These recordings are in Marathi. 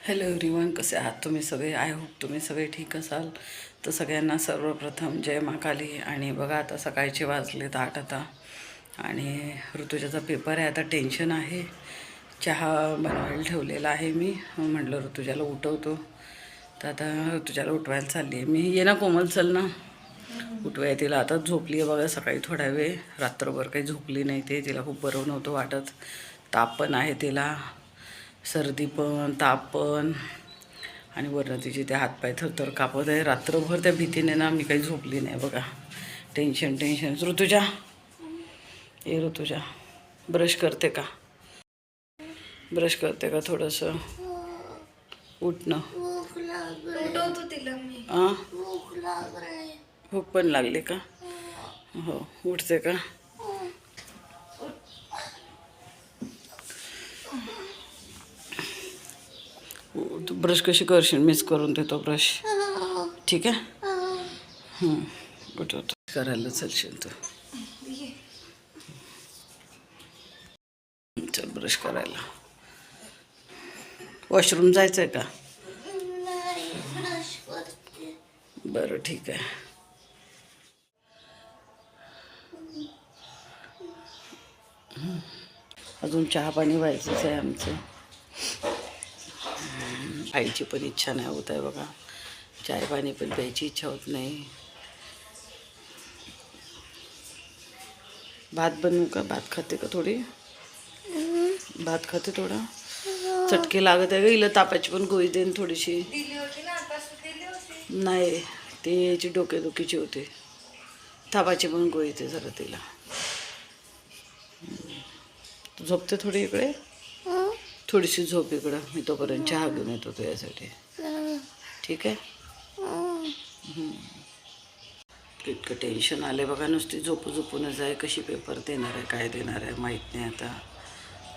हॅलो एव्हरीवन, कसे आहात तुम्ही सगळे? आय होप तुम्ही सगळे ठीक असाल. तर सगळ्यांना सर्वप्रथम जय मा काली. आणि बघा आता सकाळचे वाजलेत 8 आता, आणि ऋतुजाचा पेपर आहे. आता टेन्शन आहे. चहा बनवायला ठेवलेला आहे मी. म्हटलं ऋतुजाला उठवतो, तर आता ऋतुजाला उठवायला चालली आहे मी. ये ना कोमल, चल ना उठवाय तिला. आता झोपली आहे बघा. सकाळी थोडा वेळ, रात्रभर काही झोपली नाही. तिला खूप बरं नव्हतं वाटत. ताप पण आहे तिला, सर्दी पण, ताप पण, आणि वरनं तिचे ते हातपाय थरथर कापत आहे. रात्रभर त्या भीतीने ना मी काही झोपली नाही बघा. टेन्शन. ऋतुजा, ये ऋतुजा, ब्रश करते का? ब्रश करते का थोडंसं? उठणं. भूक पण लागली का? हो, उठते का? तू ब्रश कशी करशील? मिस करून देतो ब्रश, ठीक आहे? उठवतो. करायला चलशील तू? चल ब्रश करायला. वॉशरूम जायचं आहे का? बरं, ठीक आहे. अजून चहा पाणी व्हायचंच आहे आमचं. आईची पण इच्छा नाही होत आहे बघा. चाय पाणी पण प्यायची इच्छा होत नाही. भात बनवू का? भात खाते का? थोडी भात खाते थोडा. चटके लागत आहे ग हिला. तापाची पण गोळी देईन थोडीशी. नाही, ते याची डोकेदुखीची होते. तापाची पण गोळी ते जरा तिला. झोपते थोडी इकडे. थोडीशी झोप इकडं. मी तोपर्यंत चहा घेऊन येतो तुझ्यासाठी, ठीक आहे? इतकं टेन्शन आलं बघा. नुसती झोपूनच आहे. कशी पेपर देणार आहे, काय देणार आहे माहीत नाही आता.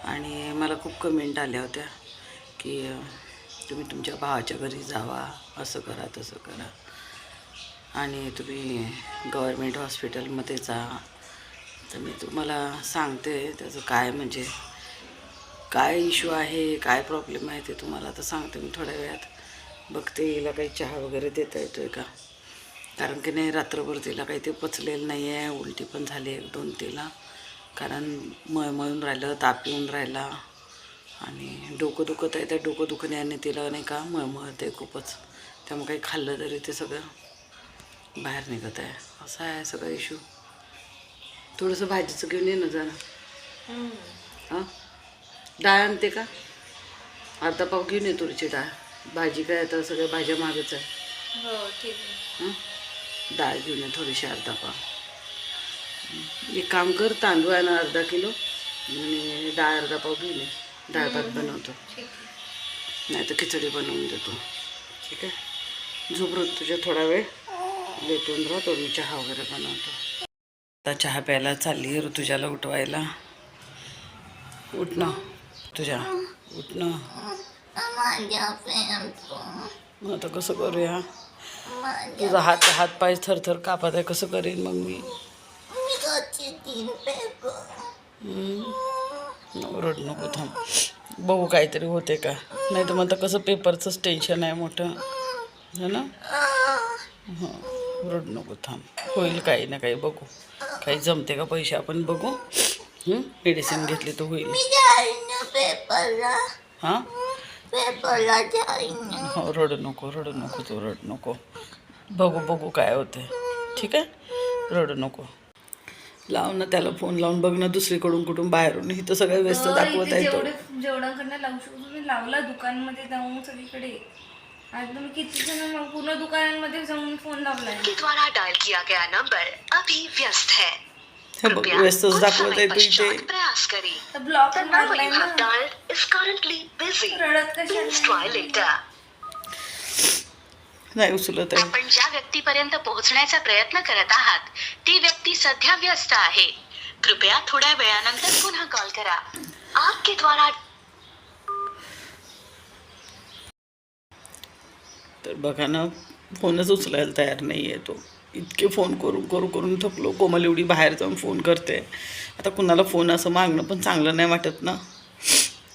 आणि मला खूप कमेंट आल्या होत्या की तुम्ही तुमच्या भावाच्या घरी जावा, असं करा तसं करा, आणि तुम्ही गव्हर्मेंट हॉस्पिटलमध्ये जा. तर मी तुम्हाला सांगते त्याचं काय, म्हणजे काय इश्यू आहे, काय प्रॉब्लेम आहे ते तुम्हाला आता सांगते मी थोड्या वेळात. बघते हिला काही चहा वगैरे देता येतो आहे का, कारण की नाही रात्रभर तिला काही ते पचलेलं नाही आहे. उलटी पण झाली 1-2 तिला, कारण मळमळून राहिलं, ताप येऊन राहिला, आणि डोकं दुखत आहे. त्या डोकं दुखण्याने तिला नाही का मळमळते खूपच. त्यामुळे काही खाल्लं तरी ते सगळं बाहेर निघत आहे. असं आहे सगळं इश्यू. थोडंसं भाजीचं घेऊन ये ना जरा. हां, डाळ आणते का? अर्धा पाव घेऊन ये तुरीची डाळ. भाजी काय आता सगळ्या भाज्या मागच आहे. हो, ठीक आहे. डाळ घेऊन ये थोडीशी, अर्धा पाव. एक काम कर, तांदूळ आहे ना 1/2 किलो, आणि डाळ 1/2 पाव घेऊन ये. डाळ भात बनवतो, नाही तर खिचडी बनवून देतो, ठीक आहे? झोपत तुझ्या थोडा वेळ भेटून राहतो. मी चहा वगैरे बनवतो. आता चहा प्यायला चालली आहे ऋतुजाला उठवायला. उठणं तुझ्या, उठणं. मग आता कसं करूया? तुझा हात पाय थरथर कापत आहे. कसं करीन मग मी? रड नको, थांब. बघू काहीतरी होते का. नाही तर मग कसं पेपरचंच टेन्शन आहे मोठं, है ना? हां, रड नको, थांब. होईल काही ना काही, बघू काही जमते का. पैसे आपण बघू. मेडिसिन घेतली तर होईल. हां, हो, रडू नको तू, रडू नको. बघू काय होते, ठीक आहे? रडू नको. लाव ना त्याला फोन, लावून बघ ना दुसरीकडून कुठून बाहेरून. इथं सगळं व्यस्त दाखवत आहे. जेवणाकडनं लावू शकतो तुम्ही. लावला दुकानमध्ये जाऊन सगळीकडे. आज तुम्ही किती जण मग पूर्ण दुकानांमध्ये जाऊन फोन लावलाय. द्वारा डायल किया गया नंबर अभी व्यस्त है. व्यस्तच दाखवत आहे तू इथे. प्रयास करें. Block The number you have dialed is currently busy. रडत Please try later. नाही उचलत आहे. आपण ज्या व्यक्तीपर्यंत पोहोचण्याचा प्रयत्न करत आहात ती व्यक्ती सध्या व्यस्त आहे. कृपया थोड्या वेळानंतर पुन्हा कॉल करा. आपके द्वारा. तर बघा ना, फोनच उचलायला तयार नाही आहे तो. इतके फोन करून थकलो. कोमल एवढी बाहेर जाऊन फोन करते. आता कुणाला फोन असं मागणं पण चांगलं नाही वाटत ना.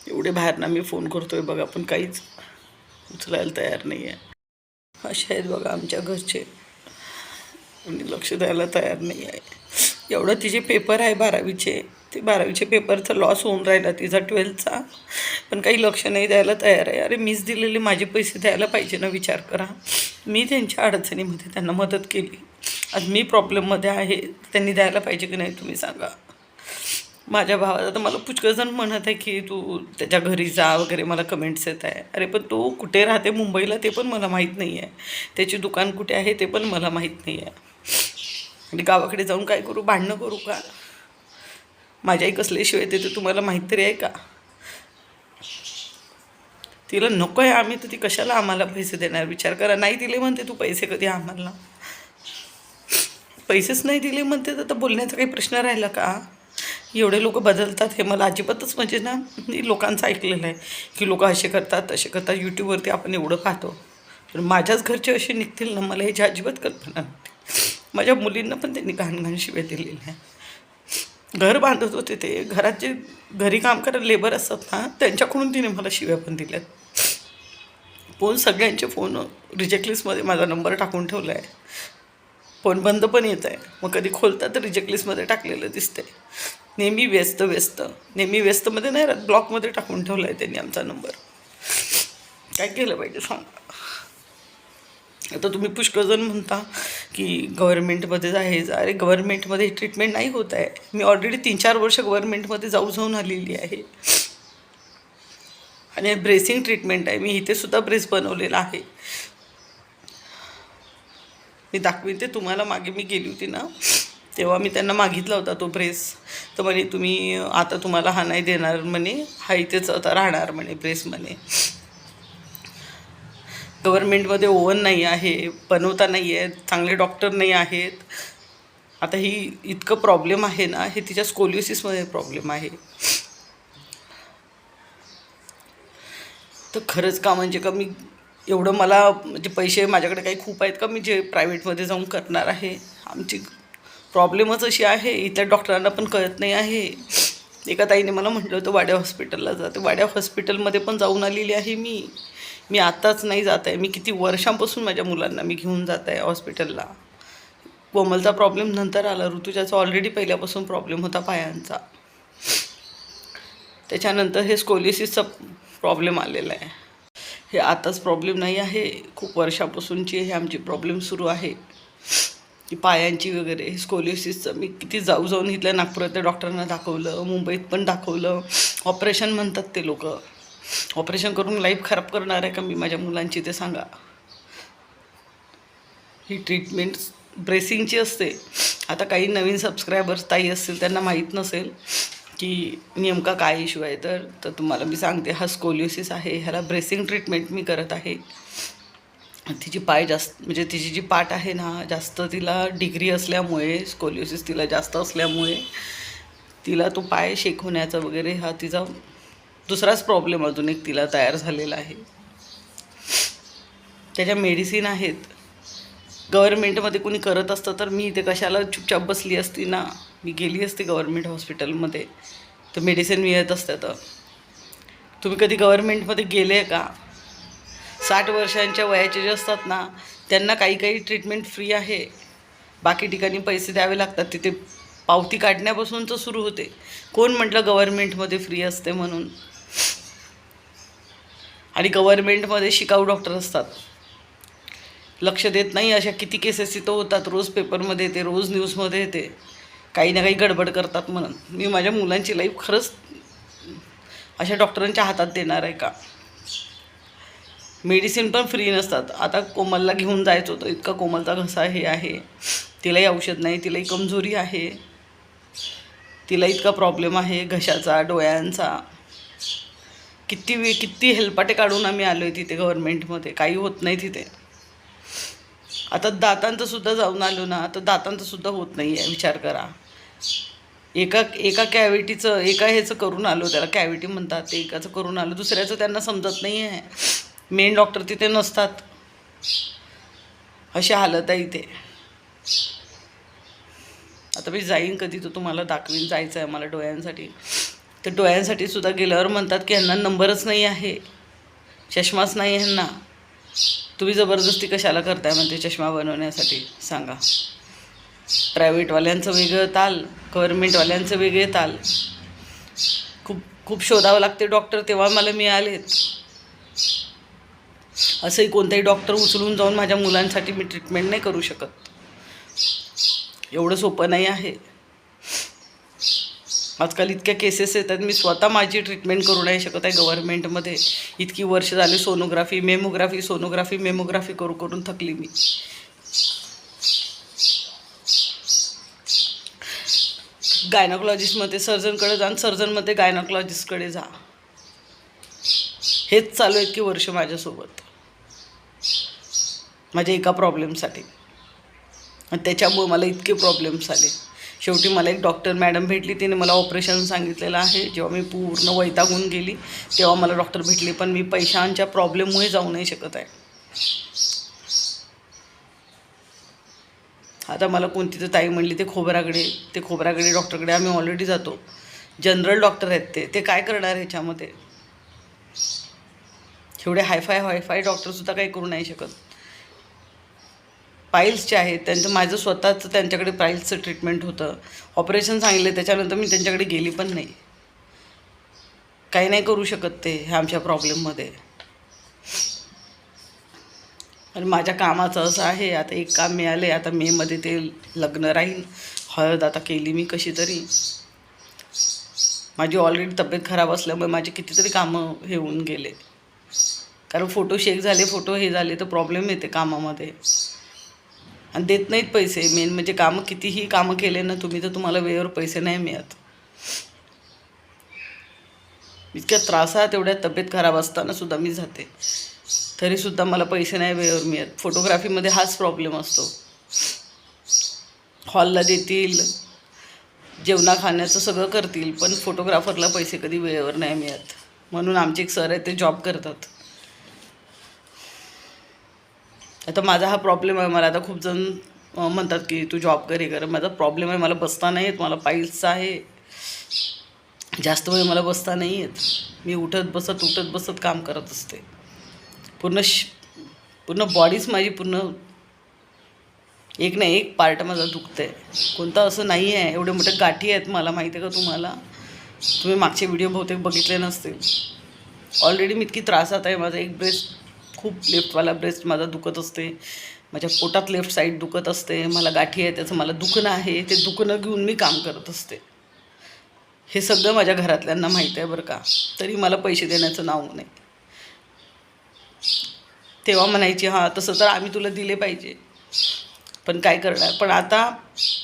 एवढे बाहेर ना मी फोन करतोय बघा, पण काहीच उचलायला तयार नाही आहे. असे आहेत बघा आमच्या घरचे, आणि लक्ष द्यायला तयार नाही आहे. एवढं तिचे पेपर आहे 12वीचे, ते 12वीचे पेपरचा लॉस होऊन राहिला तिचा 12thचा, पण काही लक्ष नाही द्यायला तयार आहे. अरे मीच दिलेले माझे पैसे द्यायला पाहिजे ना, विचार करा. मी त्यांच्या अडचणीमध्ये त्यांना मदत केली, आज मी प्रॉब्लेममध्ये आहे, त्यांनी द्यायला पाहिजे की नाही तुम्ही सांगा. माझ्या भावाला तर मला पुष्कळजण म्हणत आहे की तू त्याच्या घरी जा वगैरे, मला कमेंट्स येत आहे. अरे पण तो कुठे राहते मुंबईला ते पण मला माहीत नाही आहे, त्याची दुकान कुठे आहे ते पण मला माहीत नाही आहे. आणि गावाकडे जाऊन काय करू, भांडणं करू का? माझ्याही कसल्याशिवाय ते तुम्हाला माहीत तरी आहे का? तिला नको आहे आम्ही, तर ती कशाला आम्हाला पैसे देणार, विचार करा. नाही दिले म्हणते तू पैसे कधी आम्हाला, पैसेच नाही दिले म्हणते तर बोलण्याचा काही प्रश्न राहिला का? एवढे लोक बदलतात हे मला अजिबातच म्हणजे ना, मी लोकांचं ऐकलेलं आहे की लोक असे करतात तसे करतात, यूट्यूबवरती आपण एवढं पाहतो. पण माझ्याच घरचे असे निघतील ना, मला ह्याची अजिबात कल्पना नव्हती. माझ्या मुलींना पण त्यांनी घाण शिव्या दिलेल्या आहे. घर बांधत होते ते, घरात जे घरी काम करायला लेबर असतात ना, त्यांच्याकडून तिने मला शिव्या पण दिल्यात. फोन सगळ्यांचे फोन रिजेक्ट लिस्टमध्ये माझा नंबर टाकून ठेवला आहे. फोन बंद पण येत आहे, मग कधी खोलतात तर रिजेक्ट लिस्टमध्ये टाकलेलं दिसतंय. नेहमी व्यस्त नेहमी व्यस्तमध्ये नाही राहत, ब्लॉकमध्ये टाकून ठेवला आहे त्यांनी आमचा नंबर. काय केलं पाहिजे सांगा. आता तुम्ही पुष्कळजण म्हणता की गव्हर्नमेंटमध्येच आहे. अरे गव्हर्नमेंटमध्ये ट्रीटमेंट नाही होत आहे. मी ऑलरेडी 3-4 वर्ष गव्हर्नमेंटमध्ये जाऊन आलेली आहे, आणि ब्रेसिंग ट्रीटमेंट आहे. मी इथे सुद्धा ब्रेस बनवलेला आहे. मी दाखवीन ते तुम्हाला. मागे मी गेली होती ना, तेव्हा मी त्यांना मागितला होता तो ब्रेस, तर म्हणे तुम्ही आता तुम्हाला हा नाही देणार म्हणे, हा इथेच आता राहणार म्हणे ब्रेस म्हणे. गव्हर्नमेंटमध्ये ओव्हन नाही आहे, बनवता नाही आहेत, चांगले डॉक्टर नाही आहेत. आता ही इतकं प्रॉब्लेम आहे ना, हे तिच्या स्कोलिओसिसमध्ये प्रॉब्लेम आहे. तर खरंच का म्हणजे का मी एवढं, मला म्हणजे पैसे माझ्याकडे काही खूप आहेत का मी जे प्रायव्हेटमध्ये जाऊन करणार आहे. आमची प्रॉब्लेमच अशी आहे, इथल्या डॉक्टरांना पण कळत नाही आहे. एका ताईने मला म्हटलं होतं वाड्या हॉस्पिटलला जाते, वाड्या हॉस्पिटलमध्ये पण जाऊन आलेली आहे मी आत्ताच नाही जात आहे. मी किती वर्षांपासून माझ्या मुलांना मी घेऊन जात आहे हॉस्पिटलला. कोमलचा प्रॉब्लेम नंतर आला, ऋतुजाचा ऑलरेडी पहिल्यापासून प्रॉब्लेम होता पायांचा, त्याच्यानंतर हे स्कोलिओसिसचा प्रॉब्लेम आलेला आहे. हे आताच प्रॉब्लेम नाही आहे, खूप वर्षापासूनची हे आमची प्रॉब्लेम सुरू आहे की पायांची वगैरे स्कोलिओसिसचं. मी किती जाऊन इथल्या नागपुरातल्या डॉक्टरांना दाखवलं, मुंबईत पण दाखवलं. ऑपरेशन म्हणतात ते लोक, ऑपरेशन करून लाईफ खराब करणार आहे का मी माझ्या मुलांची ते सांगा. ही ट्रीटमेंट ब्रेसिंगची असते. आता काही नवीन सबस्क्रायबर्स ताई असतील त्यांना माहीत नसेल की नेमका काय इश्यू आहे, तर तुम्हाला मी सांगते. हा स्कोलिओसिस आहे, ह्याला ब्रेसिंग ट्रीटमेंट मी करत आहे. तिची पाय जास्त म्हणजे तिची जी पाठ आहे ना, जास्त तिला डिग्री असल्यामुळे, स्कोलिओसिस तिला जास्त असल्यामुळे तिला तो पाय शेक होण्याचा वगैरे हा तिचा दुसराच प्रॉब्लेम अजून एक तिला तयार झालेला आहे. त्याच्या मेडिसिन आहेत. गव्हर्नमेंटमध्ये कोणी करत असतं तर मी इथे कशाला चुपचाप बसली असती ना, मी गेली असते गव्हर्नमेंट हॉस्पिटलमध्ये, तर मेडिसिन मिळत असतं. तर तुम्ही कधी गव्हर्नमेंटमध्ये गेले का? 60 वर्षांच्या वयाचे जे असतात ना, त्यांना काही ट्रीटमेंट फ्री आहे, बाकी ठिकाणी पैसे द्यावे लागतात. तिथे पावती काढण्यापासूनच सुरू होते. कोण म्हटलं गव्हर्नमेंटमध्ये फ्री असते म्हणून? आणि गव्हर्नमेंटमध्ये शिकाऊ डॉक्टर असतात, लक्ष देत नाही. अशा किती केसेस इथं होतात, रोज पेपरमध्ये येते, रोज न्यूजमध्ये येते, काही ना काही गडबड करतात म्हणून. मी माझ्या मुलांची लाईफ खरंच अशा डॉक्टरांच्या हातात देणार आहे का? मेडिसिन पण फ्री नसतात. आता कोमलला घेऊन जायचं होतं, इतका कोमलचा घसा हे आहे, तिलाही औषध नाही, तिलाही कमजोरी आहे, तिला इतका प्रॉब्लेम आहे घशाचा, डोळ्यांचा. किती हेलपाटे काढून आम्ही आलो आहे तिथे गव्हर्नमेंटमध्ये, काही होत नाही तिथे. आता दातांचं सुद्धा जाऊन आलो ना, तर दातांचं सुद्धा होत नाही आहे, विचार करा. एका कॅव्हिटीचं, एका ह्याचं करून आलो, त्याला कॅव्हिटी म्हणतात, ते एकाचं करून आलो, दुसऱ्याचं त्यांना समजत नाही आहे. मेन डॉक्टर तिथे नसतात, अशी हालत आहे इथे. आता मी जाईन कधी तर तुम्हाला दाखवीन. जायचं आहे मला डोळ्यांसाठी. तर डोळ्यांसाठी सुद्धा गेल्यावर म्हणतात की यांना नंबरच नाही आहे. चष्माच नाही आहे ना, तुम्ही जबरदस्ती कशाला करताय म्हणते चष्मा बनवण्यासाठी सांगा. प्रायव्हेटवाल्यांचं वेगळं ताल, गव्हर्मेंटवाल्यांचं वेगळे ताल. खूप खूप शोधावं लागते डॉक्टर, तेव्हा मला मिळालेत. असंही कोणताही डॉक्टर उचलून जाऊन माझ्या मुलांसाठी मी ट्रीटमेंट नाही करू शकत. एवढं सोपं नाही आहे. आजकाल इतक्या केसेस येतात, मी स्वतः माझी ट्रीटमेंट करू नाही शकत आहे गव्हर्मेंटमध्ये. इतकी वर्ष झाली सोनोग्राफी मेमोग्राफी करून थकली मी. गायनॉकॉलॉजिस्टमध्ये सर्जनकडे जा आणि सर्जनमध्ये गायनॉकॉलॉजिस्टकडे जा. हेच चालू आहेत की वर्ष माझ्यासोबत माझ्या एका प्रॉब्लेमसाठी. आणि त्याच्यामुळे मला इतके प्रॉब्लेम्स आले. शेवटी मला एक डॉक्टर मॅडम भेटली, तिने मला ऑपरेशन सांगितलेलं आहे. जेव्हा मी पूर्ण वैतागून गेली तेव्हा मला डॉक्टर भेटले, पण मी पैशांच्या प्रॉब्लेममुळे जाऊ नाही शकत आहे. आता मला कोणती तर ताई म्हणली ते खोबराकडे डॉक्टरकडे आम्ही ऑलरेडी जातो. जनरल डॉक्टर आहेत ते काय करणार ह्याच्यामध्ये. एवढे हायफाय डॉक्टरसुद्धा काही करू नाही शकत. पाईल्सचे आहेत त्यांचं, माझं स्वतःचं त्यांच्याकडे पाईल्सचं ट्रीटमेंट होतं. ऑपरेशन सांगितले त्याच्यानंतर मी त्यांच्याकडे गेली पण नाही. काही नाही करू शकत ते ह्या आमच्या प्रॉब्लेममध्ये. आणि माझ्या कामाचं असं आहे, आता एक काम मिळाले, आता मेमध्ये ते लग्न राहील. हळद आता केली मी कशी तरी. माझी ऑलरेडी तब्येत खराब असल्यामुळे माझे कितीतरी कामं हे होऊन गेले. कारण फोटो शेक झाले, फोटो हे झाले तर प्रॉब्लेम येते कामामध्ये. आणि देत नाहीत पैसे. मेन म्हणजे कितीही कामं केले ना तुम्ही तर तुम्हाला वेळेवर पैसे नाही मिळत. इतक्या त्रासात एवढ्या तब्येत खराब असताना सुद्धा मी जाते, तरीसुद्धा मला पैसे नाही वेळेवर मिळत. फोटोग्राफीमध्ये हाच प्रॉब्लेम असतो. हॉलला देतील, जेवणा खाण्याचं सगळं करतील, पण फोटोग्राफरला पैसे कधी वेळेवर नाही मिळत. म्हणून आमचे एक सर आहेत ते जॉब करतात. आता माझा हा प्रॉब्लेम आहे. मला आता खूप जण म्हणतात की तू जॉब कर. माझा प्रॉब्लेम आहे, मला बसता नाही येत. मला पाईल्सचा आहे, जास्त वेळ मला बसता नाही येत. मी उठत बसत काम करत असते. पूर्ण बॉडीच माझी एक ना एक पार्ट माझा दुखतं आहे. कोणतं असं नाही आहे. एवढे मोठे गाठी आहेत मला माहिती आहे का तुम्हाला. तुम्ही मागचे व्हिडिओ बहुतेक बघितले नसतील. ऑलरेडी मी इतकी त्रासात आहे. माझा एक ब्रेस्ट, खूप लेफ्टवाला ब्रेस्ट माझा दुखत असते. माझ्या पोटात लेफ्ट साईड दुखत असते. मला गाठी आहे, त्याचं मला दुखणं आहे. ते दुखणं घेऊन मी काम करत असते. हे सगळं माझ्या घरातल्यांना माहीत आहे बरं का. तरी मला पैसे देण्याचं नाव नाही. तेव्हा म्हणायची हां तसं तर आम्ही तुला दिले पाहिजे, पण काय करणार. पण आता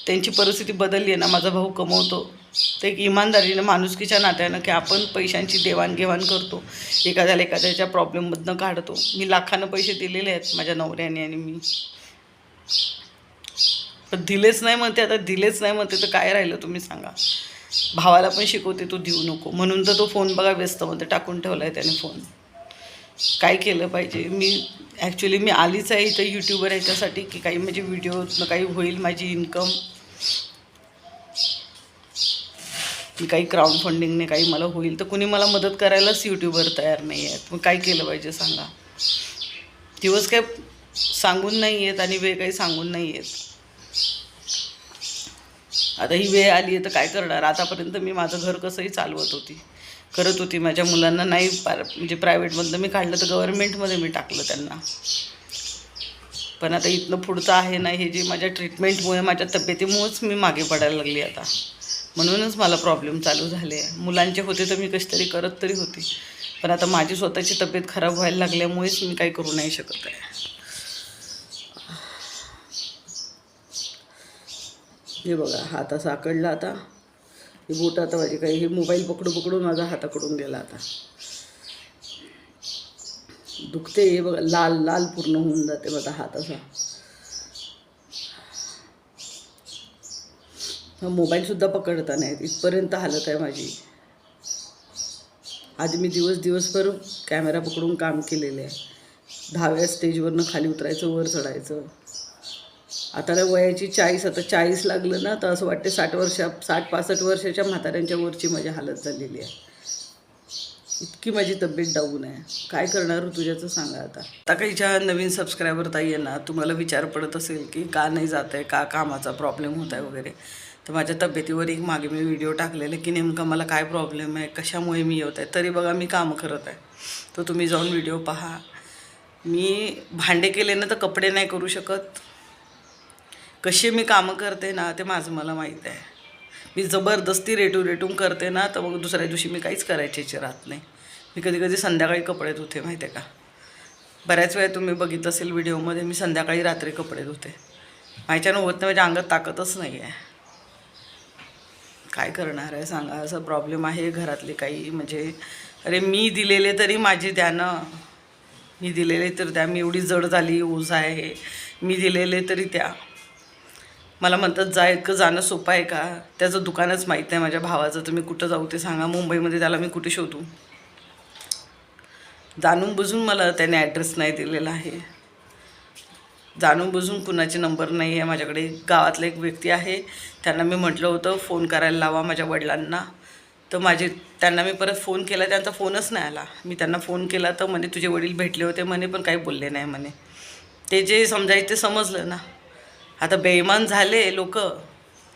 त्यांची परिस्थिती बदलली आहे ना. माझा भाऊ कमवतो, ते एक इमानदारीनं माणुसकीच्या नात्यानं की आपण पैशांची देवाणघेवाण करतो, एखाद्याच्या प्रॉब्लेममधनं काढतो. मी लाखानं पैसे दिलेले आहेत माझ्या नवऱ्याने आणि मी, पण दिलेच नाही म्हणते. आता दिलेच नाही म्हणते तर काय राहिलं तुम्ही सांगा. भावाला पण शिकवते तू देऊ नको म्हणून, तर तो फोन बघा व्यस्त मध्ये टाकून ठेवला आहे त्याने फोन. काय केलं पाहिजे. मी आलीच आहे इथं यूट्यूबर ह्याच्यासाठी की काही म्हणजे व्हिडिओतनं काही होईल माझी इन्कम. मी काही क्राऊड फंडिंगने काही मला होईल तर कुणी मला मदत करायलाच यूट्यूबर तयार नाही आहेत. मग काय केलं पाहिजे सांगा. दिवस काय सांगून नाही आहेत आणि वेळ काही सांगून नाही आहेत. आता ही वेळ आली आहे तर काय करणार. आतापर्यंत मी माझं घर कसंही करत होती. माझ्या मुलांना नाही म्हणजे प्रायव्हेटमधलं मी काढलं तर गव्हर्मेंटमध्ये मी टाकलं त्यांना. पण आता इथनं पुढचं आहे ना, हे जे माझ्या ट्रीटमेंटमुळे माझ्या तब्येतीमुळेच मी मागे पडायला लागली आता. म्हणूनच मला प्रॉब्लेम चालू झाले. मुलांचे होते तर मी कशी तरी करत तरी होती, पण आता माझी स्वतःची तब्येत खराब व्हायला लागल्यामुळेच मी काही करू नाही शकत आहे. हे बघा हात असा आकडला आता. हे बोट आता माझी काही हे मोबाईल पकडून माझा हाताकडून गेला. आता दुखते. हे बघा लाल पूर्ण होऊन जाते माझा हात असा. मोबाईलसुद्धा पकडता नाहीत इथपर्यंत हालत आहे माझी. आज मी दिवसभर कॅमेरा पकडून काम केलेलं आहे. 10व्या स्टेजवरनं खाली उतरायचं, वर चढायचं. आता वयाची 40, आता 40 लागलं ना तर असं वाटते 60-65 वर्षाच्या म्हाताऱ्यांच्या वरची माझी हालत झालेली आहे. इतकी माझी तब्येत डाऊन आहे. काय करणार तुझ्याचं सांगा आता काही ज्या नवीन सबस्क्रायबर ताई आहे ना, तुम्हाला विचार पडत असेल की का नाही जात आहे, का कामाचा प्रॉब्लेम होत आहे वगैरे, तर माझ्या तब्येतीवर एक मागे मी व्हिडिओ टाकलेले की नेमका मला काय प्रॉब्लेम आहे, कशामुळे मी येत आहे. तरी बघा मी कामं करत आहे. तर तुम्ही जाऊन व्हिडिओ पहा. मी भांडे केले ना तर कपडे नाही करू शकत. कसे मी कामं करते ना ते माझं मला माहीत आहे. मी जबरदस्ती रेटून करते ना, तर मग दुसऱ्या दिवशी मी काहीच करायचे राहत नाही. मी कधी कधी संध्याकाळी कपडे धुते, माहिती आहे का. बऱ्याच वेळा तुम्ही बघितलं असेल व्हिडिओमध्ये, मी संध्याकाळी रात्री कपडे धुते. माझ्यानं होत नाही, माझ्या अंगात ताकदच नाही आहे. काय करणार आहे सांगा. असा प्रॉब्लेम आहे घरातले काही, म्हणजे अरे मी दिलेले तरी माझे द्या ना, मी दिलेले तर द्या. मी एवढी जड झाली, ओझ आहे, मी दिलेले तरी द्या. मला म्हणतात जा, इतकं जाणं सोपं आहे का. त्याचं दुकानच माहीत नाही माझ्या भावाचं, तर मी कुठं जाऊ ते सांगा. मुंबईमध्ये त्याला मी कुठे शोधू. जाणून बुजून मला त्याने ॲड्रेस नाही दिलेला आहे, जाणून बुजून कुणाचे नंबर नाही आहे माझ्याकडे. गावातला एक व्यक्ती आहे, त्यांना मी म्हटलं होतं फोन करायला लावा माझ्या वडिलांना, तर त्यांना मी परत फोन केला, त्यांचा फोनच नाही आला. मी त्यांना फोन केला तर म्हणे तुझे वडील भेटले होते म्हणे, पण काही बोलले नाही म्हणे. ते जे समजायचं ते समजलं ना. आता बेईमान झाले लोक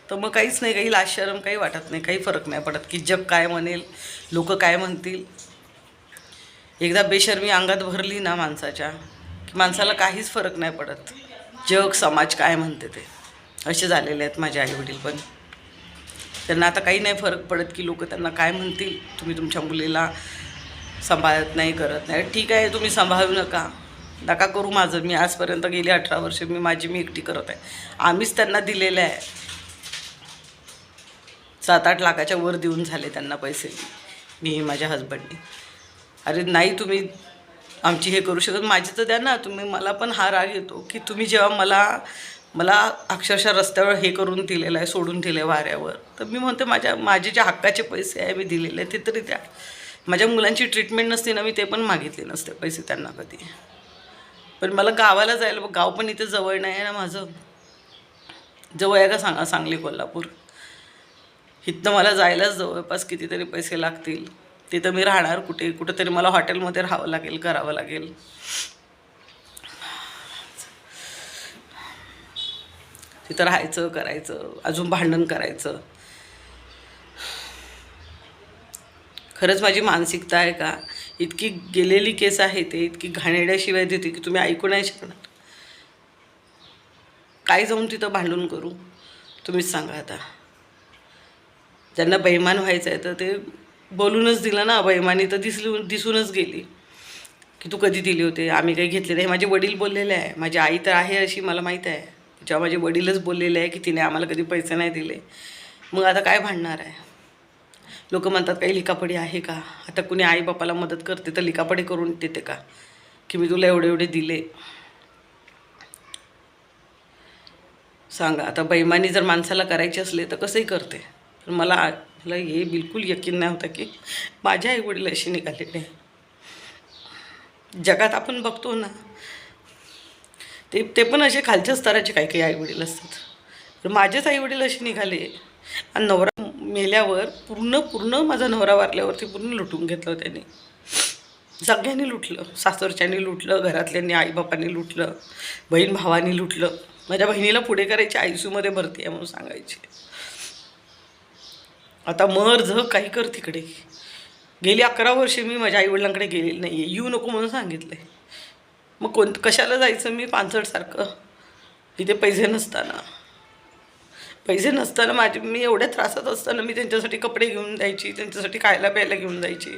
तर मग काहीच नाही, काही लाज शरम काही वाटत नाही, काही फरक नाही पडत की जग काय म्हणेल, लोक काय म्हणतील. एकदा बेशर्मी अंगात भरली ना माणसाच्या, की माणसाला काहीच फरक नाही पडत. जग समाज काय म्हणते ते असे झालेले आहेत माझे आईवडील. पण त्यांना आता काही नाही फरक पडत की लोक त्यांना काय म्हणतील. तुम्ही तुमच्या मुलीला सांभाळत नाही, करत नाही, ठीक आहे तुम्ही सांभाळू नका करू. माझं मी आजपर्यंत गेली 18 वर्ष मी एकटी करत आहे. आम्हीच त्यांना दिलेले आहे, 7-8 लाखाच्या वर देऊन झाले त्यांना पैसे, मी माझ्या हजबंडनी. अरे नाही तुम्ही आमची हे करू शकत, माझी तर द्या ना तुम्ही. मला पण हा राग येतो की तुम्ही जेव्हा मला अक्षरशः रस्त्यावर हे करून दिलेलं आहे, सोडून दिलं आहे वाऱ्यावर, तर मी म्हणते माझे जे हक्काचे पैसे आहे मी दिलेले आहे ते तरी द्या. माझ्या मुलांची ट्रीटमेंट नसते ना, मी ते पण मागितले नसते पैसे त्यांना कधी. पण मला गावाला जायला, गाव पण इथे जवळ नाही आहे ना माझं. जवळ आहे का सांगा, सांगली कोल्हापूर. इथनं मला जायलाच जवळपास कितीतरी पैसे लागतील. तिथं मी राहणार कुठेतरी मला हॉटेलमध्ये राहावं लागेल, करावं लागेल. तिथं राहायचं, करायचं, अजून भांडण करायचं. खरंच माझी मानसिकता आहे का, इतकी गेलेली केस आहे ते, इतकी घाणेरड्याशिवाय देते की तुम्ही ऐकू नाही शकणार. काय जाऊन तिथं भांडून करू तुम्हीच सांगा. आता ज्यांना बेईमान व्हायचं आहे तर ते बोलूनच दिलं ना. बेईमानी तर दिसूनच गेली की तू कधी दिले होते, आम्ही काही घेतले नाही. माझे वडील बोललेले आहे, माझी आई तर आहे अशी मला माहीत आहे, जेव्हा माझे वडीलच बोललेले आहे की तिने आम्हाला कधी पैसे नाही दिले. मग आता काय भांडणार आहे. लोक म्हणतात काही लिकापडी आहे का. आता कुणी आई बापाला मदत करते तर लिकापडी करून देते का की मी तुला एवढे दिले. सांगा आता. बेईमानी जर माणसाला करायची असले तर कसंही करते. पण मला हे बिलकुल यकीन नाही होतं की माझ्या आईवडील अशी निघालेले. जगात आपण बघतो ना, ते पण असे खालच्या स्तराचे काही आईवडील असतात. तर माझेच आईवडील असे निघाले. आणि नवरा मेल्यावर पूर्ण माझा नवरा वारल्यावरती पूर्ण लुटून घेतलं त्यांनी. सगळ्यांनी लुटलं, सासरच्यांनी लुटलं, घरातल्यांनी, आईबापांनी लुटलं, बहीण भावानी लुटलं. माझ्या बहिणीला पुढे करायची, आयसीयूमध्ये भरती आहे म्हणून सांगायची. आता मर झ काही कर तिकडे. गेली 11 वर्षे मी माझ्या आईवडिलांकडे गेलेली नाही आहे, येऊ नको म्हणून सांगितलं आहे. मग कशाला जायचं मी पानसटसारखं. इथे पैसे नसताना मी एवढ्या त्रासात असताना मी त्यांच्यासाठी कपडे घेऊन द्यायची, त्यांच्यासाठी खायला प्यायला घेऊन जायची.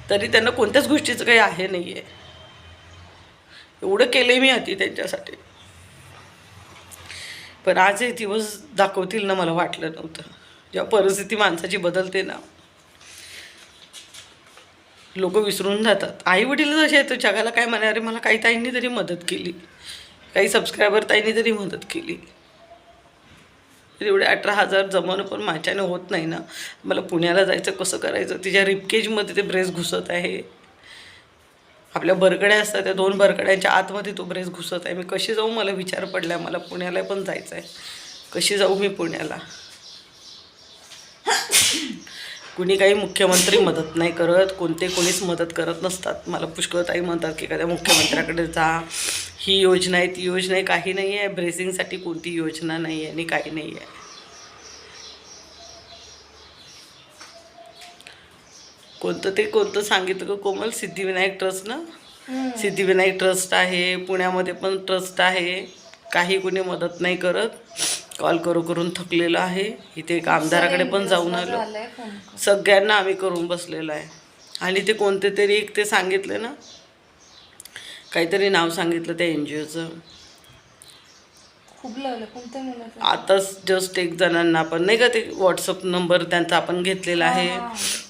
तरी त्यांना कोणत्याच गोष्टीचं काही आहे नाही आहे. एवढं केलं मी आधी त्यांच्यासाठी. पण आज हे दिवस दाखवतील ना मला वाटलं नव्हतं. जेव्हा परिस्थिती माणसाची बदलते ना, लोक विसरून जातात. आईवडील जसे आहेत जगाला काय म्हणा. अरे मला काही ताईंनी तरी मदत केली, काही सबस्क्रायबर ताईंनी तरी मदत केली. एवढे 18,000 जमवणं पण माझ्याने होत नाही ना. मला पुण्याला जायचं, कसं करायचं. तिच्या रिपकेजमध्ये ते ब्रेस घुसत आहे. आपल्या बरकड्या असतात त्या 2 बरकड्यांच्या आतमध्ये तो ब्रेस घुसत आहे. मी कशी जाऊ, मला विचार पडला. मला पुण्याला पण जायचं आहे, कशी जाऊ मी पुण्याला. कुणी काही मुख्यमंत्री मदत नाही करत, कोणीच मदत करत नसतात. मला पुष्कळताई म्हणतात की एखाद्या मुख्यमंत्र्याकडे जा, ही योजना आहे ती योजना आहे. काही नाही आहे, ब्रेसिंगसाठी कोणती योजना नाही आहे आणि काही नाही आहे. कोणतं सांगितलं का कोमल? सिद्धिविनायक ट्रस्ट ना? सिद्धिविनायक ट्रस्ट आहे, पुण्यामध्ये पण ट्रस्ट आहे. काही कुणी मदत नाही करत. कॉल करून थकलेलं आहे. इथे एक आमदाराकडे पण जाऊन आलो, सगळ्यांना आम्ही करून बसलेलो आहे. आणि ते कोणते तरी एक ते सांगितले ना, काहीतरी नाव सांगितलं त्या NGOचं. खूप लावलं. कोणत्या मुलाचं? आताच जस्ट एक जणांना आपण नाही का ते व्हॉट्सअप नंबर त्यांचा आपण घेतलेला आहे,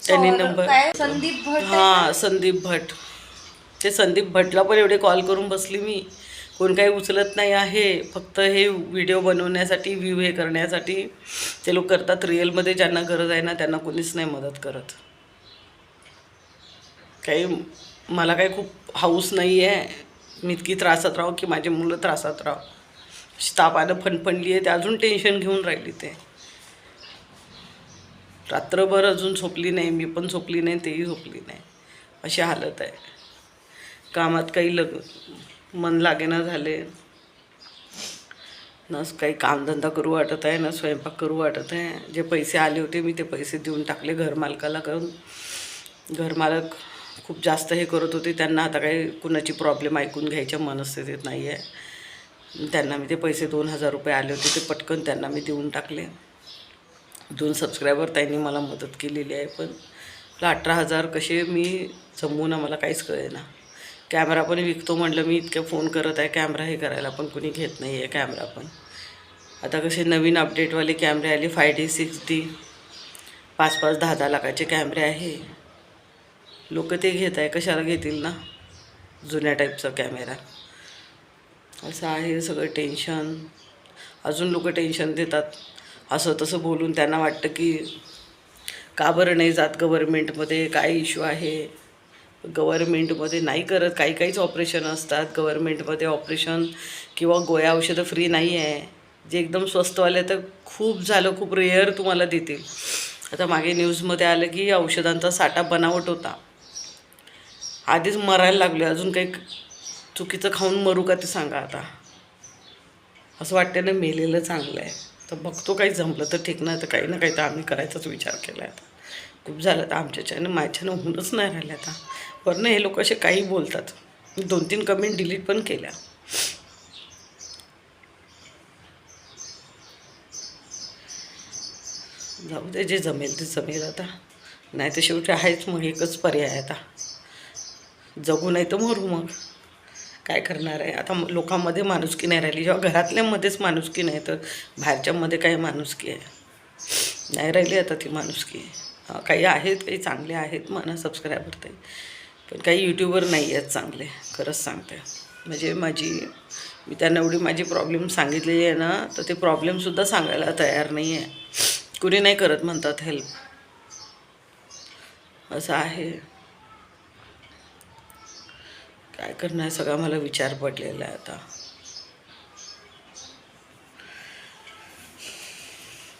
त्यांनी नंबर. संदीप भट. हां, संदीप भट. ते संदीप भटला पण एवढे कॉल करून बसली मी, कोण काही उचलत नाही आहे. फक्त हे व्हिडिओ बनवण्यासाठी, व्ह्यू हे करण्यासाठी ते लोक करतात. रिअलमध्ये ज्यांना गरज आहे ना त्यांना कोणीच नाही मदत करत. मला काही खूप हाऊस नाही आहे मी इतकी त्रासात राहू की माझी मुलं त्रासात राहू. तापानं फणफणली आहे, ते अजून टेन्शन घेऊन राहिली. ते रात्रभर अजून झोपली नाही, मी पण झोपली नाही, तेही झोपली नाही, अशी हालत आहे. कामात काही मन लागेना झाले ना, काही कामधंदा करू वाटत आहे ना, स्वयंपाक करू वाटत आहे. जे पैसे आले होते मी ते पैसे देऊन टाकले घरमालकाला. घरमालक खूप जास्त हे करत होते, त्यांना आता काही कुणाची प्रॉब्लेम ऐकून घ्यायच्या मनस्थितीत नाही आहे. त्यांना मी ते पैसे 2000 रुपये आले होते ते पटकन त्यांना मी देऊन टाकले. 2 सबस्क्रायबर त्यांनी मला मदत केलेली आहे, पण 18,000 कसे मी जमवून मला काहीच कळेना. कॅमेरा पण विकतो म्हटलं मी, इतके फोन करत आहे कॅमेरा हे करायला, पण कुणी घेत नाही आहे कॅमेरा पण. आता कसे नवीन अपडेटवाले कॅमेरे आले, 5D 6D, 5-5, 10-10 लाखाचे कॅमेरे आहे. लोक ते घेत आहे, कशाला घेतील ना जुन्या टाईपचा कॅमेरा. असं आहे सगळं टेन्शन. अजून लोक टेन्शन देतात असं तसं बोलून. त्यांना वाटतं की का बरं नाही जात गव्हर्मेंटमध्ये, काय इश्यू आहे. गव्हर्मेंटमध्ये नाही करत, काहीच ऑपरेशन असतात गव्हर्मेंटमध्ये. ऑपरेशन किंवा गोळ्या औषधं फ्री नाही आहे. जे एकदम स्वस्तवाले तर खूप झालं, खूप रेअर तुम्हाला देतील. आता मागे न्यूजमध्ये आलं की औषधांचा साठा बनावट होता. आधीच मरायला लागले, अजून काही चुकीचं खाऊन मरू का ते सांगा. आता असं वाटतं ना मेलेलं चांगलं आहे. तर बघतो काही जमलं तर ठीक, नाही तर काही ना काही तर आम्ही करायचाच विचार केला आहे. आता खूप झालं तर आमच्याच्यानं माझ्यानं होऊनच नाही राहिलं आता. पण हे लोक असे काही बोलतात. 2-3 कमेंट डिलीट पण केल्या. जाऊ दे, जे जमेल ते जमेल आता. नाही तर शेवटी आहेच मग एकच पर्याय आता, जगू नाही तर मरू. मग काय करणार आहे आता. लोकांमध्ये माणुसकी नाही राहिली. जेव्हा घरातल्यामध्येच माणुसकी नाही तर बाहेरच्यामध्ये काय माणुसकी आहे. नाही राहिली आता ती माणुसकी. काही आहेत, काही चांगले आहेत म्हणा सबस्क्रायबर ते, पण काही यूट्यूबर नाही आहेत चांगले, खरंच सांगते. म्हणजे मी त्यांना एवढी माझी प्रॉब्लेम सांगितलेली आहे ना, तर ते प्रॉब्लेमसुद्धा सांगायला तयार नाही आहे. कुणी नाही करत म्हणतात हेल्प. असं आहे. काय करणार, सगळा मला विचार पडलेला आहे आता.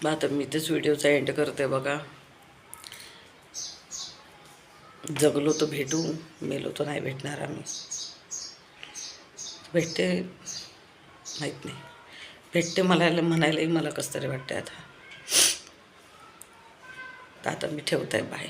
आता मी तेच व्हिडिओचा एंड करते बघा. जगलो तर भेटू, मेलो तर नाही भेटणार आम्ही. भेटते माहीत नाही, भेटते म्हणायलाही मला कसं तरी वाटतं आता. मी ठेवत आहे, बाय.